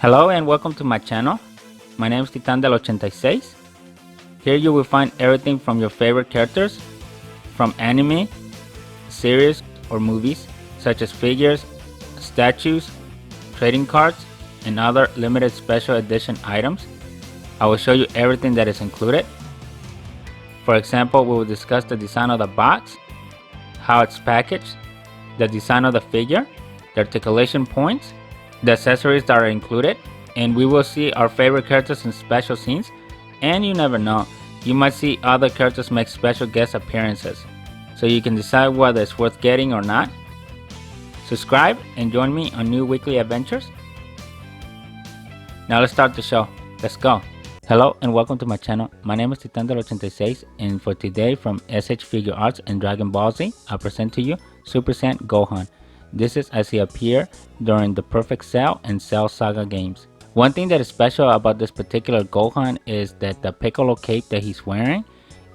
Hello and welcome to my channel. My name is Titan del 86. Here you will find everything from your favorite characters, from anime, series, or movies, such as figures, statues, trading cards, and other limited special edition items. I will show you everything that is included. For example, we will discuss the design of the box, how it's packaged, the design of the figure, the articulation points, the accessories that are included, and we will see our favorite characters in special scenes. And you never know, you might see other characters make special guest appearances, so you can decide whether it's worth getting or not. Subscribe and join me on new weekly adventures. Now let's start the show. Let's go. Hello and welcome to my channel. My name is Titan del 86, and for today from S.H.Figuarts and Dragon Ball Z, I present to you Surpassed Gohan. This is as he appeared during the Perfect Cell and Cell Saga games. One thing that is special about this particular Gohan is that the Piccolo cape that he's wearing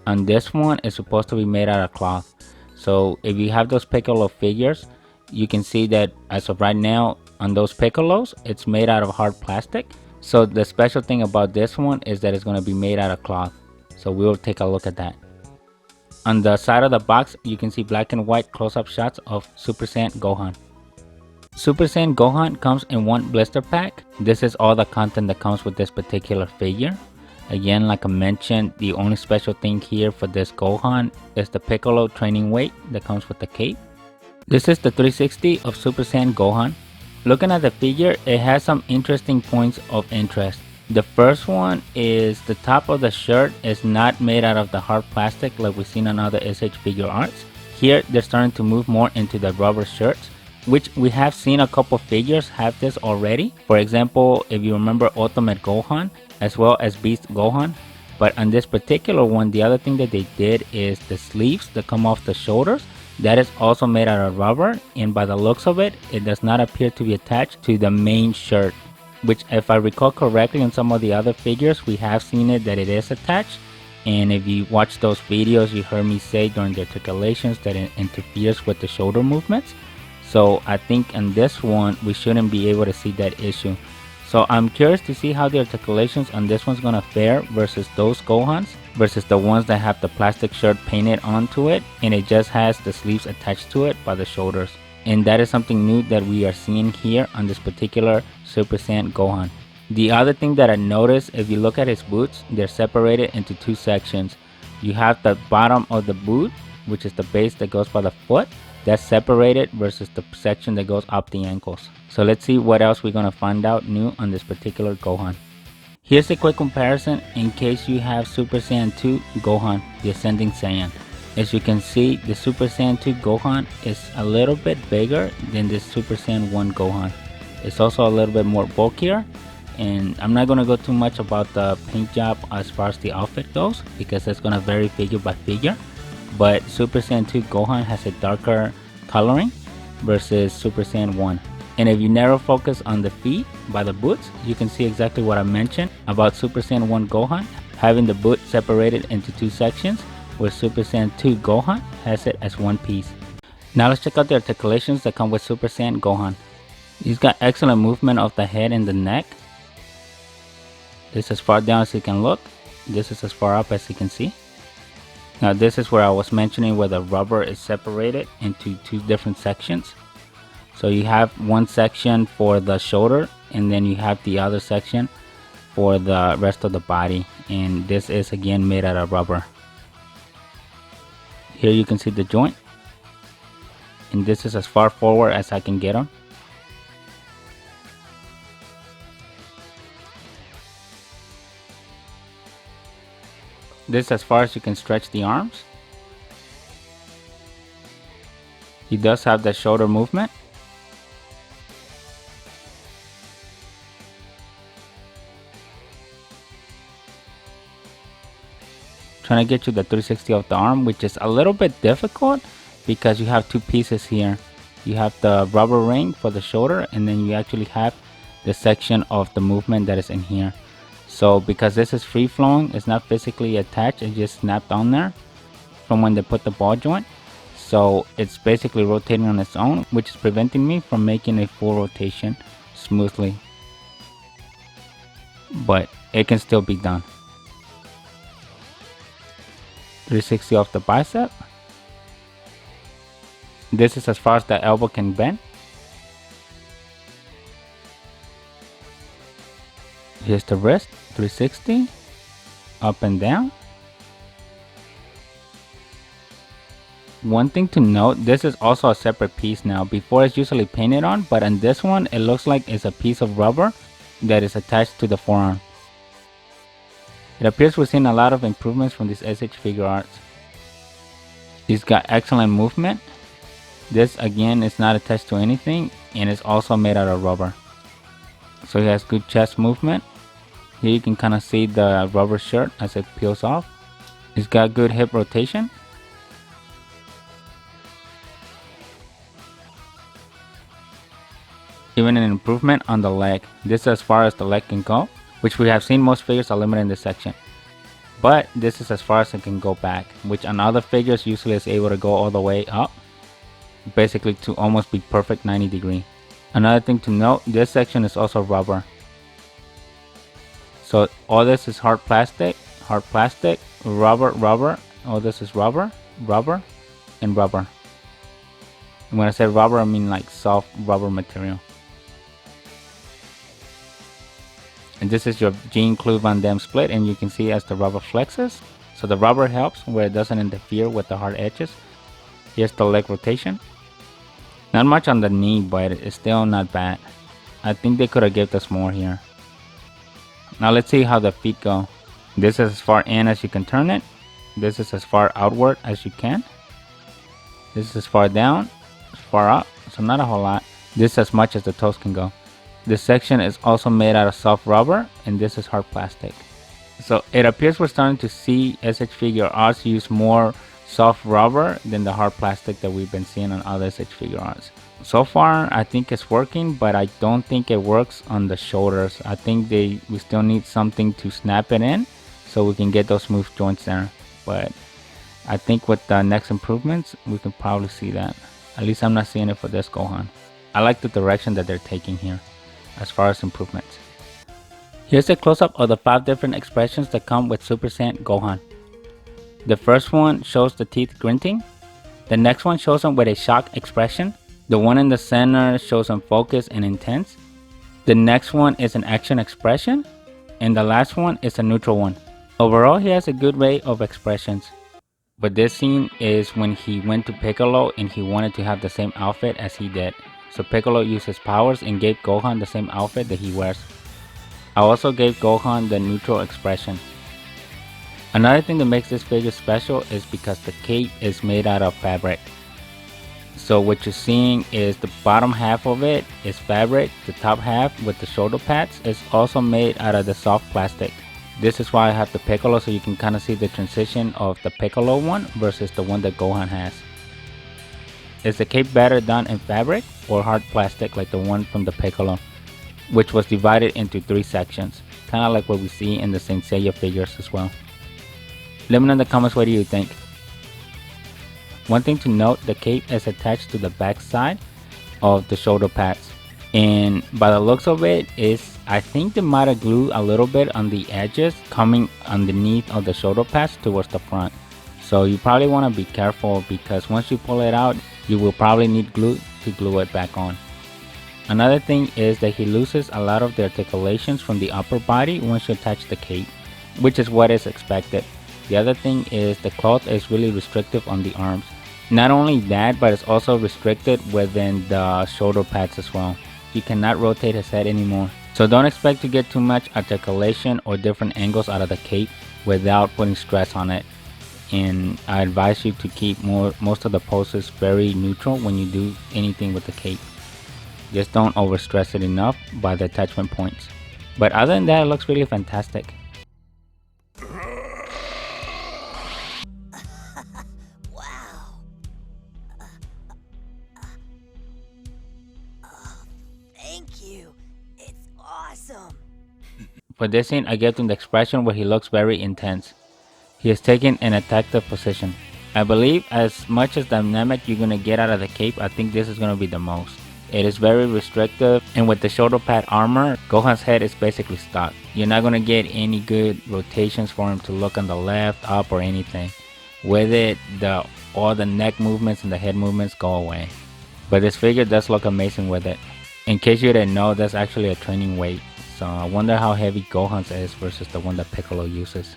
on this one is supposed to be made out of cloth. So if you have those Piccolo figures, you can see that as of right now on those Piccolos, it's made out of hard plastic. So the special thing about this one is that it's going to be made out of cloth. So we will take a look at that. On the side of the box, you can see black and white close-up shots of Surpassed Gohan. Surpassed Gohan comes in one blister pack. This is all the content that comes with this particular figure. Again, like I mentioned, the only special thing here for this Gohan is the Piccolo training weight that comes with the cape. This is the 360 of Surpassed Gohan. Looking at the figure, it has some interesting points of interest. The first one is the top of the shirt is not made out of the hard plastic like we've seen on other S.H.Figuarts. Here they're starting to move more into the rubber shirts, which we have seen a couple figures have this already. For example, if you remember Ultimate Gohan as well as Beast Gohan. But on this particular one, the other thing that they did is the sleeves that come off the shoulders. That is also made out of rubber, and by the looks of it, it does not appear to be attached to the main shirt. Which, if I recall correctly, in some of the other figures, we have seen it that it is attached. And if you watch those videos, you heard me say during the articulations that it interferes with the shoulder movements. So I think in this one, we shouldn't be able to see that issue. So I'm curious to see how the articulations on this one's gonna fare versus those Gohans, versus the ones that have the plastic shirt painted onto it and it just has the sleeves attached to it by the shoulders. And that is something new that we are seeing here on this particular Surpassed Gohan. The other thing that I noticed, if you look at his boots, they're separated into two sections. You have the bottom of the boot, which is the base that goes by the foot. That's separated versus the section that goes up the ankles. So let's see what else we're going to find out new on this particular Gohan. Here's a quick comparison in case you have Super Saiyan 2 Gohan, the Ascending Saiyan. As you can see, the Super Saiyan 2 Gohan is a little bit bigger than the Super Saiyan 1 Gohan. It's also a little bit more bulkier, and I'm not going to go too much about the paint job as far as the outfit goes because it's going to vary figure by figure. But Super Saiyan 2 Gohan has a darker coloring versus Super Saiyan 1. And if you narrow focus on the feet by the boots, you can see exactly what I mentioned about Super Saiyan 1 Gohan having the boot separated into two sections, where Super Saiyan 2 Gohan has it as one piece. Now let's check out the articulations that come with Super Saiyan Gohan. He's got excellent movement of the head and the neck. This is as far down as you can look. This is as far up as you can see. Now this is where I was mentioning where the rubber is separated into two different sections. So you have one section for the shoulder and then you have the other section for the rest of the body. And this is again made out of rubber. Here you can see the joint. And this is as far forward as I can get them. This is as far as you can stretch the arms. He does have the shoulder movement. Trying to get you the 360 of the arm, which is a little bit difficult because you have two pieces here. You have the rubber ring for the shoulder, and then you actually have the section of the movement that is in here. So because this is free flowing, it's not physically attached, it just snapped on there from when they put the ball joint. So it's basically rotating on its own, which is preventing me from making a full rotation smoothly. but it can still be done. 360 off the bicep. This is as far as the elbow can bend. Here's the wrist, 360, up and down. One thing to note, this is also a separate piece now. Before it's usually painted on, but on this one, it looks like it's a piece of rubber that is attached to the forearm. It appears we're seeing a lot of improvements from this S.H.Figuarts. He's got excellent movement. This again is not attached to anything and it's also made out of rubber. So he has good chest movement. Here you can kind of see the rubber shirt as it peels off. He's got good hip rotation. Even an improvement on the leg. This is as far as the leg can go, which we have seen most figures are limited in this section. But this is as far as it can go back, which on other figures usually is able to go all the way up, basically to almost be perfect 90 degree. Another thing to note, this section is also rubber. So all this is hard plastic, rubber, rubber. All this is rubber, rubber, and rubber. And when I say rubber, I mean like soft rubber material. And this is your Jean-Claude Van Damme split, and you can see as the rubber flexes. So the rubber helps where it doesn't interfere with the hard edges. Here's the leg rotation. Not much on the knee, but it's still not bad. I think they could have given us more here. Now let's see how the feet go. This is as far in as you can turn it. This is as far outward as you can. This is as far down, as far up, so not a whole lot. This is as much as the toes can go. This section is also made out of soft rubber, and this is hard plastic. So it appears we're starting to see S.H.Figuarts use more soft rubber than the hard plastic that we've been seeing on other S.H.Figuarts. So far, I think it's working, but I don't think it works on the shoulders. I think we still need something to snap it in so we can get those smooth joints there. But I think with the next improvements, we can probably see that. At least I'm not seeing it for this Gohan. I like the direction that they're taking here as far as improvements. Here's a close-up of the 5 different expressions that come with Super Saiyan Gohan. The first one shows the teeth gritting. The next one shows him with a shocked expression. The one in the center shows him focused and intense. The next one is an action expression. And the last one is a neutral one. Overall, he has a good array of expressions. But this scene is when he went to Piccolo and he wanted to have the same outfit as he did. So Piccolo used his powers and gave Gohan the same outfit that he wears. I also gave Gohan the neutral expression. Another thing that makes this figure special is because the cape is made out of fabric. So what you're seeing is the bottom half of it is fabric, the top half with the shoulder pads is also made out of the soft plastic. This is why I have the Piccolo, so you can kind of see the transition of the Piccolo one versus the one that Gohan has. Is the cape better done in fabric or hard plastic like the one from the Piccolo, which was divided into 3 sections, kind of like what we see in the Saint Seiya figures as well. Let me know in the comments, what do you think? One thing to note, the cape is attached to the back side of the shoulder pads, and by the looks of it, I think they might have glued a little bit on the edges coming underneath of the shoulder pads towards the front. So you probably want to be careful, because once you pull it out, you will probably need glue to glue it back on. Another thing is that he loses a lot of the articulations from the upper body once you attach the cape, which is what is expected. The other thing is the cloth is really restrictive on the arms. Not only that, but it's also restricted within the shoulder pads as well. You cannot rotate his head anymore. So don't expect to get too much articulation or different angles out of the cape without putting stress on it. And I advise you to keep most of the poses very neutral when you do anything with the cape. Just don't overstress it enough by the attachment points. But other than that, it looks really fantastic. Wow. Thank you. It's awesome. For this scene, I gave him the expression where he looks very intense. He is taking an attactive position. I believe as much as dynamic you're going to get out of the cape, I think this is going to be the most. It is very restrictive, and with the shoulder pad armor, Gohan's head is basically stuck. You're not gonna get any good rotations for him to look on the left, up, or anything. With it, all the neck movements and the head movements go away. But this figure does look amazing with it. In case you didn't know, that's actually a training weight. So I wonder how heavy Gohan's is versus the one that Piccolo uses.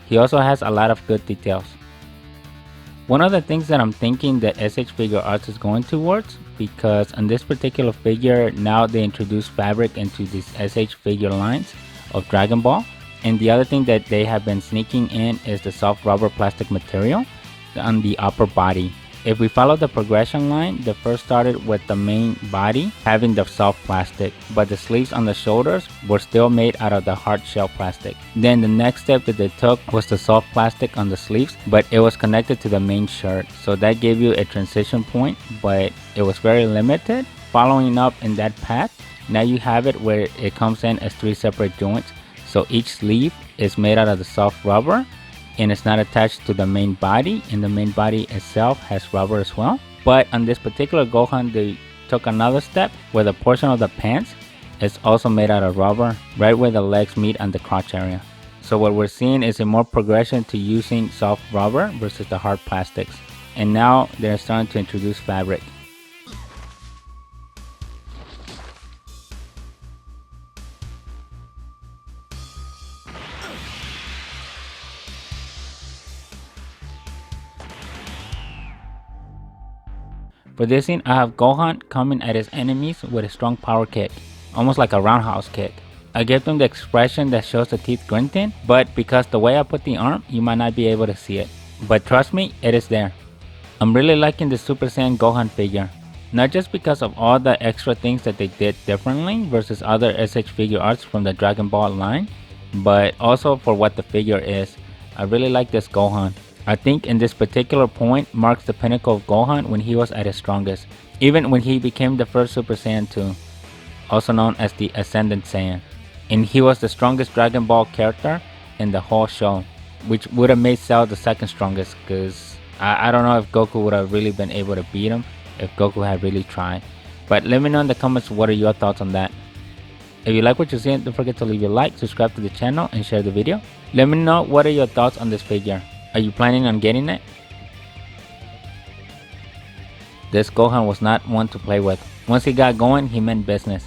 He also has a lot of good details. One of the things that I'm thinking that S.H.Figuarts is going towards, because on this particular figure, now they introduce fabric into these S.H. figure lines of Dragon Ball. And the other thing that they have been sneaking in is the soft rubber plastic material on the upper body. If we follow the progression line, they first started with the main body having the soft plastic, but the sleeves on the shoulders were still made out of the hard shell plastic. Then the next step that they took was the soft plastic on the sleeves, but it was connected to the main shirt. So that gave you a transition point, but it was very limited. Following up in that path, now you have it where it comes in as 3 separate joints. So each sleeve is made out of the soft rubber, and it's not attached to the main body, and the main body itself has rubber as well. But on this particular Gohan, they took another step where the portion of the pants is also made out of rubber, right where the legs meet on the crotch area. So what we're seeing is a more progression to using soft rubber versus the hard plastics. And now they're starting to introduce fabric. For this scene, I have Gohan coming at his enemies with a strong power kick, almost like a roundhouse kick. I gave them the expression that shows the teeth glinting, but because the way I put the arm, you might not be able to see it. But trust me, it is there. I'm really liking the Super Saiyan Gohan figure. Not just because of all the extra things that they did differently versus other S.H.Figuarts from the Dragon Ball line, but also for what the figure is. I really like this Gohan. I think in this particular point marks the pinnacle of Gohan when he was at his strongest, even when he became the first Super Saiyan 2, also known as the Ascendant Saiyan. And he was the strongest Dragon Ball character in the whole show, which would have made Cell the second strongest, because I don't know if Goku would have really been able to beat him if Goku had really tried. But let me know in the comments what are your thoughts on that. If you like what you're seeing, don't forget to leave a like, subscribe to the channel, and share the video. Let me know what are your thoughts on this figure. Are you planning on getting it? This Gohan was not one to play with. Once he got going, he meant business.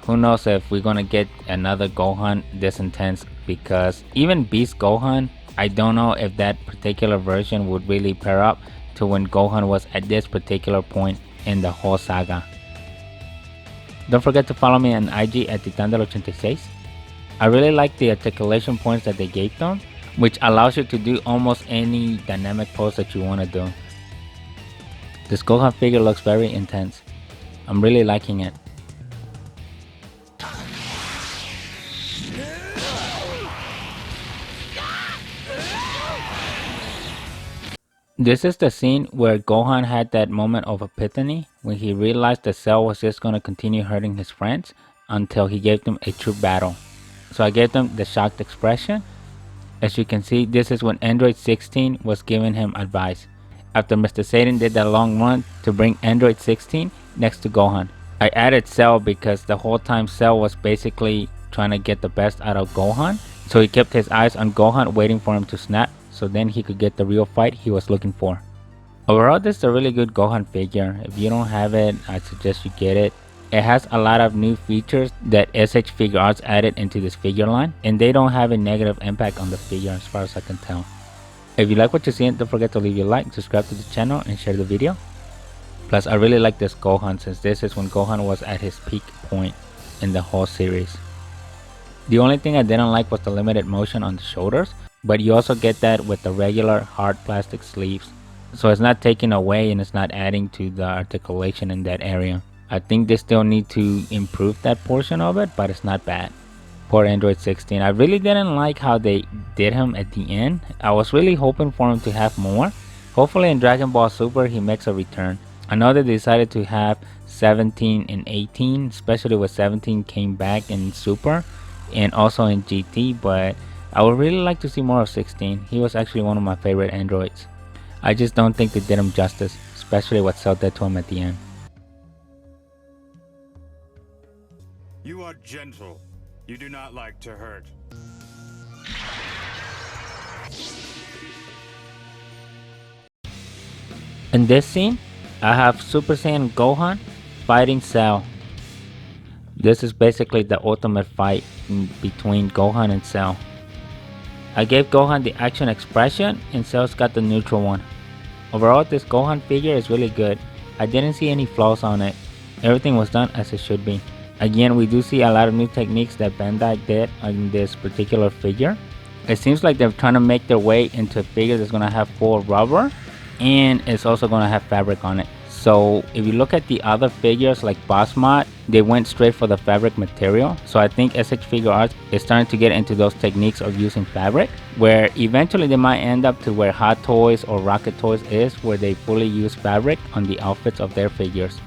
Who knows if we're gonna get another Gohan this intense, because even Beast Gohan, I don't know if that particular version would really pair up to when Gohan was at this particular point in the whole saga. Don't forget to follow me on IG at Titandel86. I really like the articulation points that they gave them, which allows you to do almost any dynamic pose that you want to do. This Gohan figure looks very intense. I'm really liking it. This is the scene where Gohan had that moment of epiphany when he realized that Cell was just going to continue hurting his friends until he gave them a true battle. So I gave them the shocked expression. As you can see, this is when Android 16 was giving him advice, after Mr. Satan did that long run to bring Android 16 next to Gohan. I added Cell because the whole time Cell was basically trying to get the best out of Gohan, so he kept his eyes on Gohan waiting for him to snap, so then he could get the real fight he was looking for. Overall, this is a really good Gohan figure. If you don't have it, I suggest you get it. It has a lot of new features that S.H.Figuarts added into this figure line, and they don't have a negative impact on the figure as far as I can tell. If you like what you're seeing, don't forget to leave your like, subscribe to the channel, and share the video. Plus, I really like this Gohan, since this is when Gohan was at his peak point in the whole series. The only thing I didn't like was the limited motion on the shoulders, but you also get that with the regular hard plastic sleeves. So it's not taking away and it's not adding to the articulation in that area. I think they still need to improve that portion of it, but it's not bad. Poor Android 16. I really didn't like how they did him at the end. I was really hoping for him to have more. Hopefully in Dragon Ball Super he makes a return. I know they decided to have 17 and 18, especially with 17 came back in Super and also in GT, but I would really like to see more of 16. He was actually one of my favorite androids. I just don't think they did him justice, especially what Cell did to him at the end. You are gentle. You do not like to hurt. In this scene, I have Super Saiyan Gohan fighting Cell. This is basically the ultimate fight between Gohan and Cell. I gave Gohan the action expression and Cell's got the neutral one. Overall, this Gohan figure is really good. I didn't see any flaws on it. Everything was done as it should be. Again, we do see a lot of new techniques that Bandai did on this particular figure. It seems like they're trying to make their way into a figure that's going to have full rubber and it's also going to have fabric on it. So if you look at the other figures like Boss Mod, they went straight for the fabric material. So I think S.H.Figuarts is starting to get into those techniques of using fabric, where eventually they might end up to where Hot Toys or Rocket Toys is, where they fully use fabric on the outfits of their figures.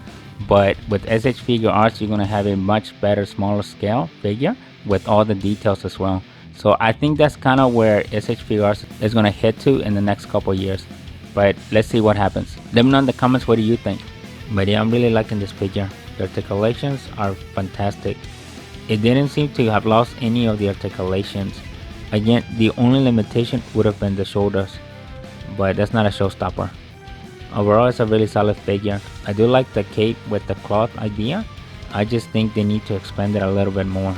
But with S.H.Figuarts, you're going to have a much better, smaller scale figure with all the details as well. So I think that's kind of where S.H.Figuarts is going to head to in the next couple years. But let's see what happens. Let me know in the comments, what do you think? But yeah, I'm really liking this figure. The articulations are fantastic. It didn't seem to have lost any of the articulations. Again, the only limitation would have been the shoulders, but that's not a showstopper. Overall, it's a really solid figure. I do like the cape with the cloth idea. I just think they need to expand it a little bit more,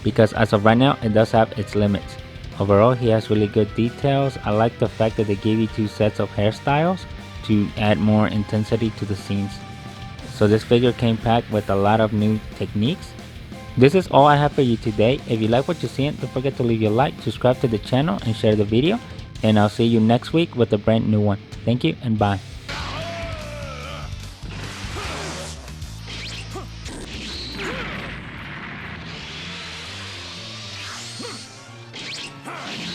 because as of right now, it does have its limits. Overall, he has really good details. I like the fact that they gave you 2 sets of hairstyles to add more intensity to the scenes. So this figure came packed with a lot of new techniques. This is all I have for you today. If you like what you're seeing, don't forget to leave your like, subscribe to the channel, and share the video. And I'll see you next week with a brand new one. Thank you and bye. Huh.